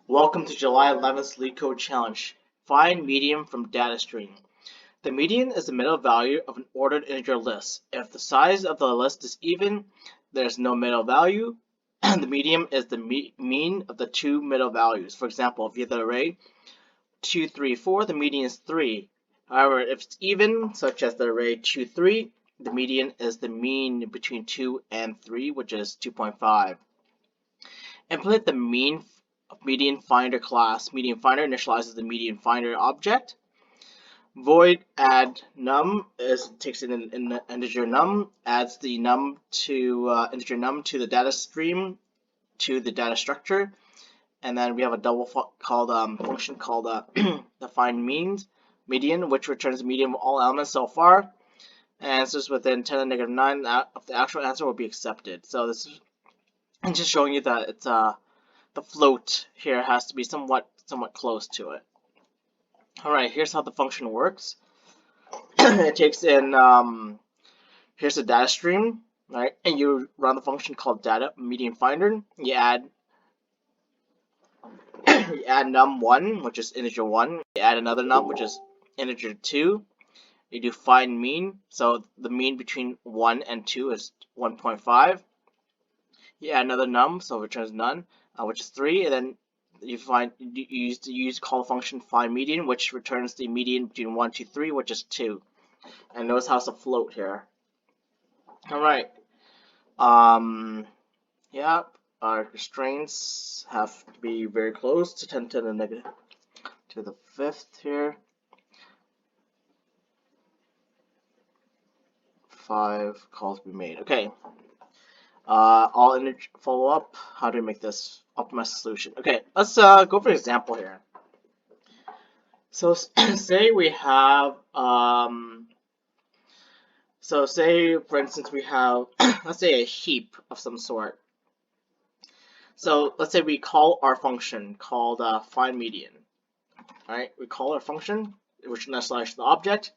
Welcome to July 11th LeetCode Challenge. Find median from data stream. The median is the middle value of an ordered integer list. If the size of the list is even, there's no middle value, and the median is the mean of the two middle values. For example, if you have the array 2, 3, 4, the median is 3. However, if it's even, such as the array 2, 3, the median is the mean between 2 and 3, which is 2.5. Implement the median finder class. Median finder initializes the median finder object. Void add num takes in an integer num, adds the num to integer num to the data stream to the data structure, and then we have a double function called the find median, which returns the median of all elements so far. And answers within 10 to the negative 9 of the actual answer will be accepted. So this is just showing you that it's the float here has to be somewhat close to it. Alright, here's how the function works. It takes in, here's the data stream, right? And you run the function called data median finder. You add num1, which is integer 1. You add another num, which is integer 2. You do find mean, so the mean between 1 and 2 is 1.5. You add another num, so it returns none, which is 3, and then you call the function find median, which returns the median between 1, 2, 3, which is 2. And notice how it's a float here. Alright. Yeah, our constraints have to be very close to 10 to the negative to the 5th here. 5 calls to be made. Okay. All integer follow up. How do we make this optimize the solution? Okay, let's go for an example here. So say we have so say for instance we have let's say a heap of some sort. So let's say we call our function called find median. All right, we call our function, which initializes the object.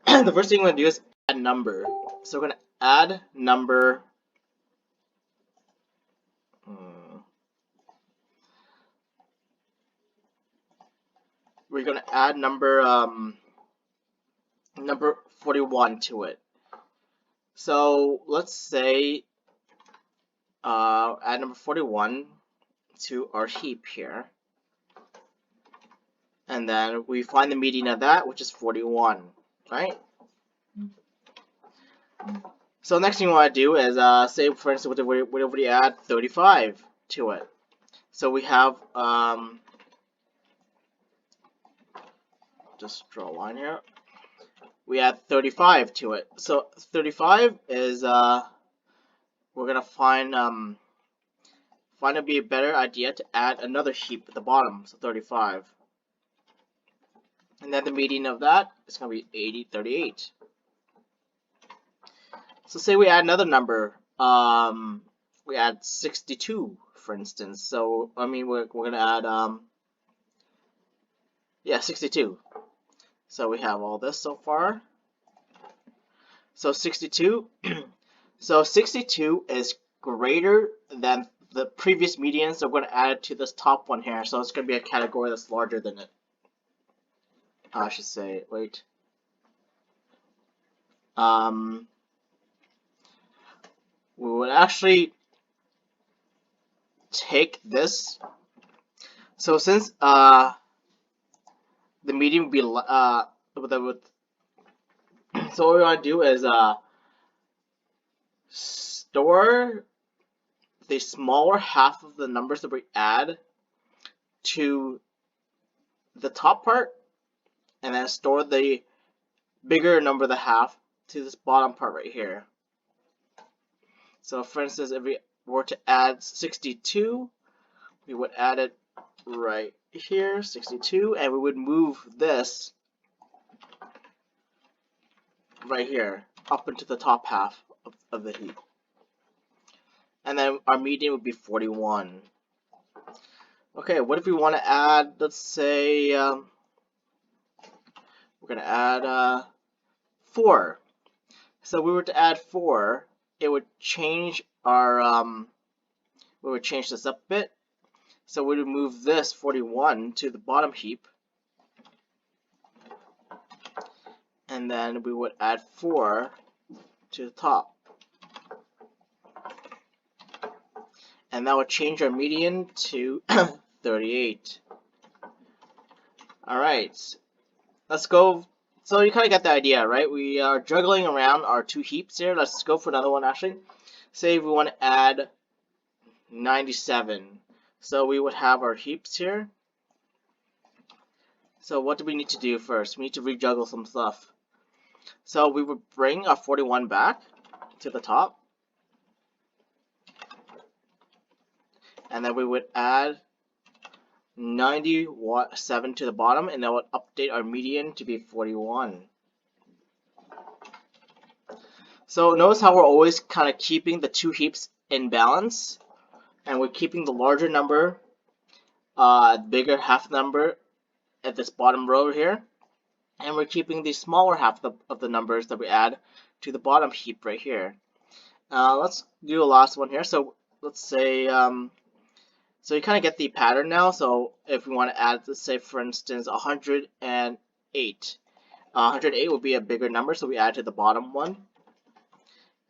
The first thing we're gonna do is add number. So we're gonna add number. We're gonna add number 41 to it. So let's say add number 41 to our heap here, and then we find the median of that, which is 41, right? So next thing we want to do is say for instance we add 35 to it. So we have just draw a line here. We add 35 to it. So 35 is we're gonna find it'd be a better idea to add another heap at the bottom. So 35, and then the median of that is gonna be 38. So say we add another number. We add 62, for instance. So I mean we're gonna add yeah, 62. So we have all this so far. So 62. So 62 is greater than the previous median, so we're going to add it to this top one here. So it's going to be a category that's larger than it. I should say, wait. We would actually take this. So since the median would be so what we want to do is store the smaller half of the numbers that we add to the top part, and then store the bigger number of the half to this bottom part right here. So for instance, if we were to add 62, we would add it right here, 62, and we would move this right here up into the top half of the heap. And then our median would be 41. Okay, what if we want to add, let's say, we're going to add 4. So if we were to add 4, it would change our, we would change this up a bit. So we would move this 41 to the bottom heap, and then we would add 4 to the top. And that would change our median to 38. Alright, let's go. So you kind of get the idea, right? We are juggling around our two heaps here. Let's go for another one actually. Say we want to add 97. So we would have our heaps here. So what do we need to do first? We need to rejuggle some stuff. So we would bring our 41 back to the top. And then we would add 97 to the bottom, and that would update our median to be 41. So notice how we're always kind of keeping the two heaps in balance, and we're keeping the larger number, bigger half number at this bottom row here, and we're keeping the smaller half of the numbers that we add to the bottom heap right here. Let's do a last one here. So let's say so you kind of get the pattern now. So if we want to add, let's say for instance 108. 108 would be a bigger number, so we add to the bottom one.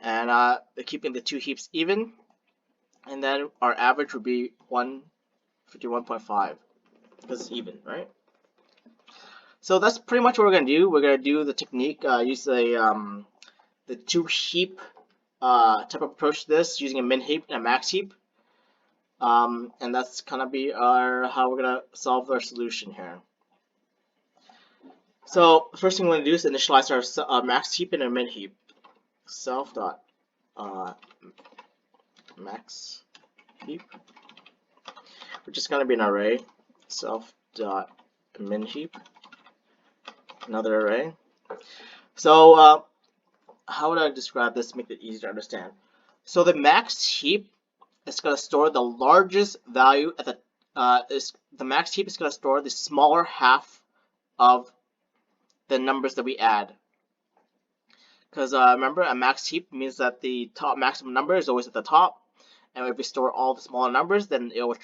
And keeping the two heaps even. And then our average would be 151.5 because it's even, right? So that's pretty much what we're going to do. We're going to do the technique, use the two heap type of approach to this using a MinHeap and a MaxHeap. And that's gonna be how we're gonna solve our solution here. So first thing we're gonna do is initialize our MaxHeap and our MinHeap. Self dot MaxHeap, which is gonna be an array. Self dot MinHeap, another array. So how would I describe this to make it easier to understand? So the MaxHeap is going to store the largest value at the MaxHeap is going to store the smaller half of the numbers that we add. Because remember, a MaxHeap means that the top maximum number is always at the top, and if we store all the smaller numbers, then it will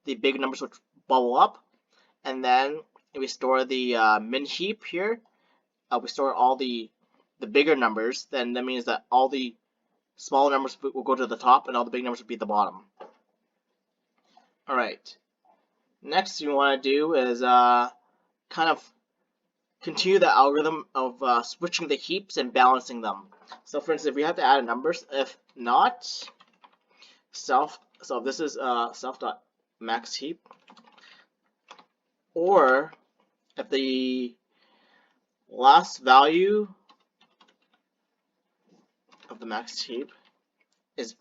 the big numbers will bubble up, and then if we store the MinHeap here, we store all the bigger numbers, then that means that all the smaller numbers will go to the top and all the big numbers will be at the bottom. Alright, next you want to do is kind of continue the algorithm of switching the heaps and balancing them. So for instance, if we have to add numbers, if not, so this is self.maxHeap, or if the last value of the MaxHeap is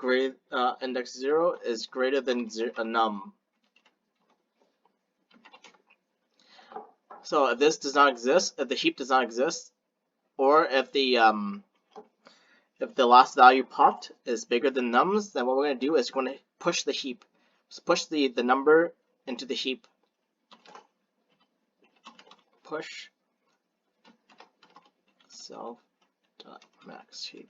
index 0 is greater than a num. So if this does not exist, if the heap does not exist, or if the last value popped is bigger than nums, then what we're going to do is we're going to push the heap. So push the number into the heap. Push self.maxHeap.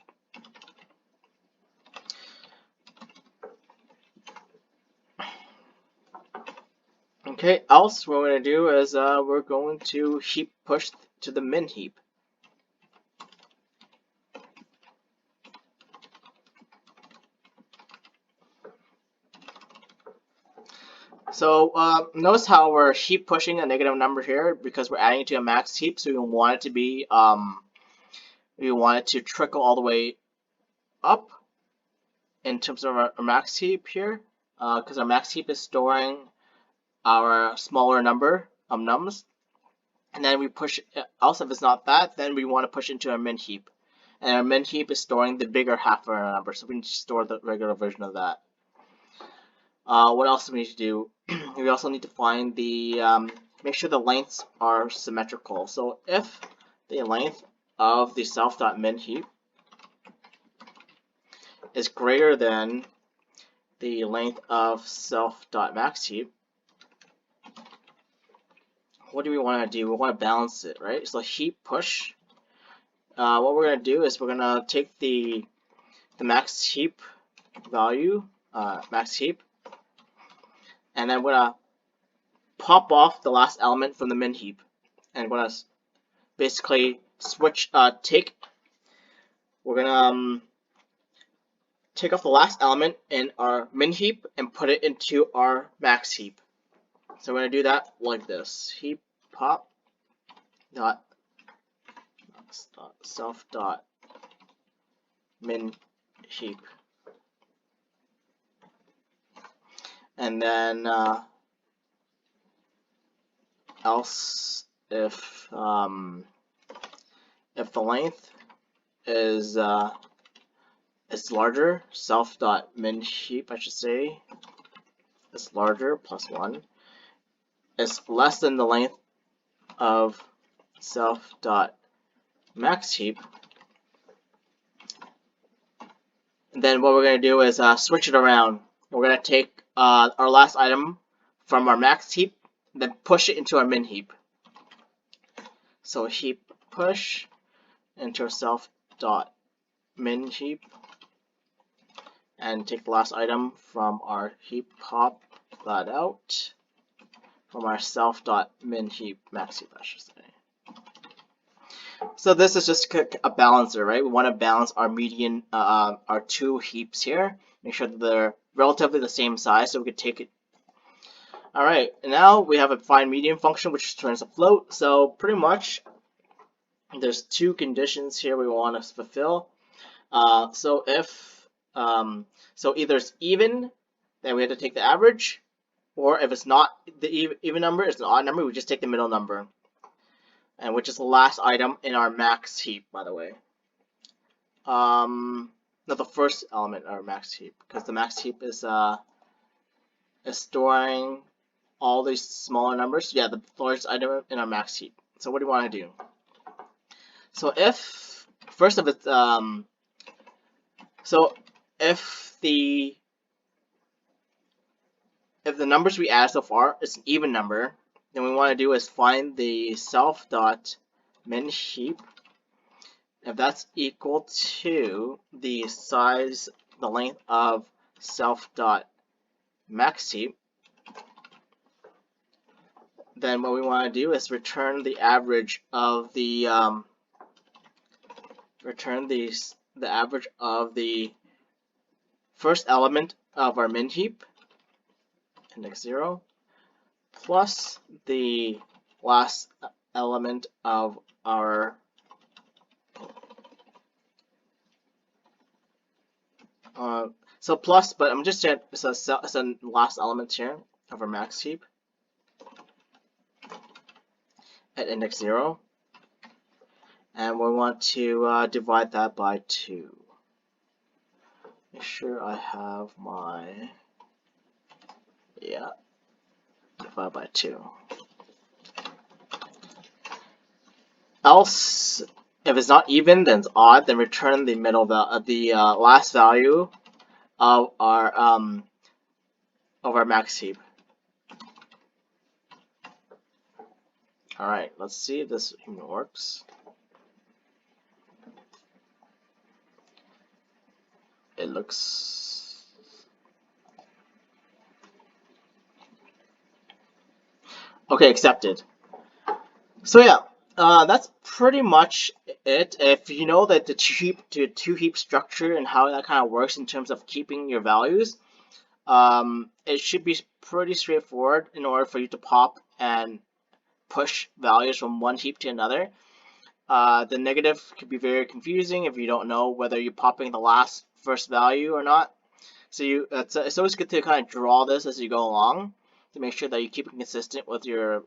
Okay, else what we're going to do is we're going to heap push to the MinHeap. So notice how we're heap pushing a negative number here because we're adding it to a MaxHeap, so we want it to be we want it to trickle all the way up in terms of our MaxHeap here, because our MaxHeap is storing our smaller number of nums, and then we push else if it's not that, then we want to push into our MinHeap, and our MinHeap is storing the bigger half of our number, so we need to store the regular version of that. What else do we need to do? We also need to find the make sure the lengths are symmetrical. So if the length of the self.minHeap is greater than the length of self.maxHeap, what do we want to do? We want to balance it, right? So heap push. What we're going to do is we're going to take the MaxHeap value, MaxHeap, and I'm gonna pop off the last element from the min heap, and I'm gonna basically switch. We're gonna take off the last element in our min heap and put it into our max heap. So we're gonna do that like this: heap pop dot self dot min heap, and then else if the length is larger, self dot min heap, I should say, is larger plus 1, is less than the length of self dot max heap. And then what we're going to do is switch it around. We're going to take our last item from our max heap, then push it into our min heap. So heap push into our self dot min heap, and take the last item from our heap, pop that out from our self dot min heap max heap, I should say. So this is just a balancer, right? We want to balance our median, our two heaps here. Make sure that they're relatively the same size, so we could take it. All right, and now we have a find median function, which returns a float. So pretty much, there's two conditions here we want to fulfill. So if so either it's even, then we have to take the average, or if it's not the even number, it's an odd number, we just take the middle number, and which is the last item in our max heap, by the way. Not the first element in our max heap, because the max heap is storing all these smaller numbers. Yeah, the largest item in our max heap. So what do you want to do? So if first of it's so if the numbers we add so far is an even number, then we want to do is find the self dot min heap. If that's equal to the size, the length of self dot max heap, then what we want to do is return the average of the average of the first element of our min heap, index 0, plus the last element of our so plus, but I'm just saying it's a last element here of our max heap at index 0, and we want to divide that by 2. Make sure I have my divide by 2. Else, if it's not even, then it's odd. Then return the middle the last value of our max heap. All right, let's see if this even works. It looks okay. Accepted. So yeah, that's pretty much it. If you know that the two heap structure and how that kind of works in terms of keeping your values, it should be pretty straightforward in order for you to pop and push values from one heap to another. The negative could be very confusing if you don't know whether you're popping the first value or not. So it's always good to kind of draw this as you go along to make sure that you keep it consistent with your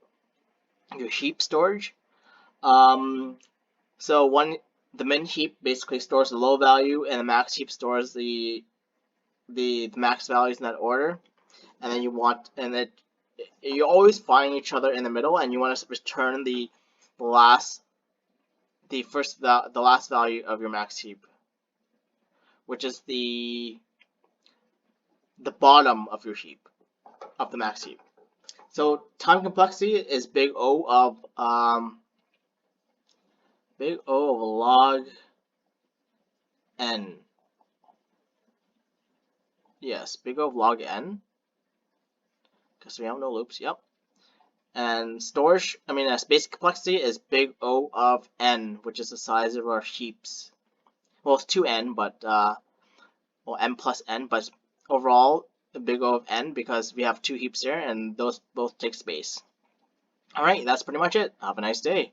heap storage. So the min heap basically stores the low value, and the max heap stores the max values in that order. And then you always find each other in the middle, and you want to return the last value of your max heap, which is the bottom of your heap, of the max heap. So time complexity is big O of log n. Yes, big O of log n. because we have no loops. Yep. And storage, space complexity is big O of n, which is the size of our heaps. Well, it's 2n, but well, n plus n, but overall a big O of n because we have two heaps here, and those both take space. All right, that's pretty much it. Have a nice day.